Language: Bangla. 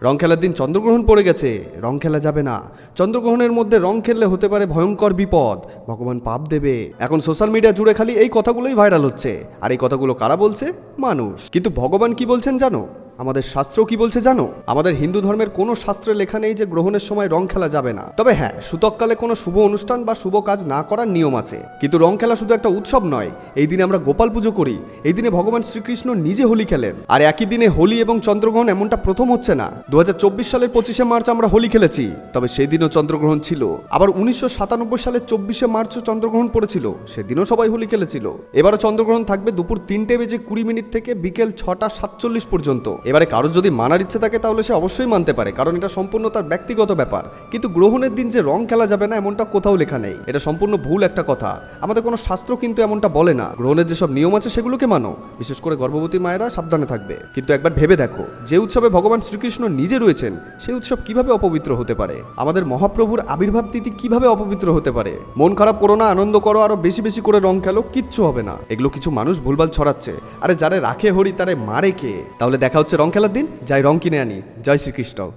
রং খেলার দিন চন্দ্রগ্রহণ পড়ে গেছে, রং খেলা যাবে না। চন্দ্রগ্রহণের মধ্যে রং খেললে হতে পারে ভয়ঙ্কর বিপদ, ভগবান পাপ দেবে। এখন সোশ্যাল মিডিয়া জুড়ে খালি এই কথাগুলোই ভাইরাল হচ্ছে। আর এই কথাগুলো কারা বলছে? মানুষ। কিন্তু ভগবান কি বলছেন জানো? আমাদের শাস্ত্র কি বলছে জানো? আমাদের হিন্দু ধর্মের কোনো শাস্ত্রে লেখা নেই যে গ্রহণের সময় রং খেলা যাবে না। তবে হ্যাঁ, সূতককালে কোনো শুভ অনুষ্ঠান বা শুভ কাজ না করার নিয়ম আছে। কিন্তু রং খেলা শুধু একটা উৎসব নয়। এই দিনে আমরা গোপাল পুজো করি। এই দিনে ভগবান শ্রীকৃষ্ণ নিজে হোলি খেলেন। আর একই দিনে হোলি এবং চন্দ্রগ্রহণ এমনটা প্রথম হচ্ছে না। 2024 সালের 25শে মার্চ আমরা হোলি খেলেছি, তবে সেদিনও চন্দ্রগ্রহণ ছিল। আবার 1997 সালের 24শে মার্চও চন্দ্রগ্রহণ পড়েছিল, সেদিনও সবাই হোলি খেলেছিল। এবারও চন্দ্রগ্রহণ থাকবে দুপুর 3:20 থেকে বিকেল 6:47 পর্যন্ত। এবারে কারোর যদি মানার ইচ্ছে থাকে তাহলে সে অবশ্যই মানতে পারে, কারণ এটা সম্পূর্ণ তার ব্যক্তিগত ব্যাপার। কিন্তু গ্রহণের দিন যে রং খেলা যাবে না এমনটা কোথাও লেখা নেই। এটা সম্পূর্ণ ভুল একটা কথা। আমাদের কোনো শাস্ত্র কিন্তু এমনটা বলে না। গ্রহণের যেসব নিয়ম আছে সেগুলোকে মানো, বিশেষ করে গর্ভবতী মায়েরা সাবধানে থাকবে। কিন্তু একবার ভেবে দেখো, যে উৎসবে ভগবান শ্রীকৃষ্ণ নিজে রয়েছেন সেই উৎসব কিভাবে অপবিত্র হতে পারে? আমাদের মহাপ্রভুর আবির্ভাব তিথি কিভাবে অপবিত্র হতে পারে? মন খারাপ করো না, আনন্দ করো, আরো বেশি বেশি করে রং খেলো, কিচ্ছু হবে না। এগুলো কিছু মানুষ ভুলভাল ছড়াচ্ছে। আরে যারা রাখে হরি তারে মারে কে? তাহলে দেখা হচ্ছে রং খেলার দিন। যাই রং কিনে আনি। জয় শ্রীকৃষ্ণ।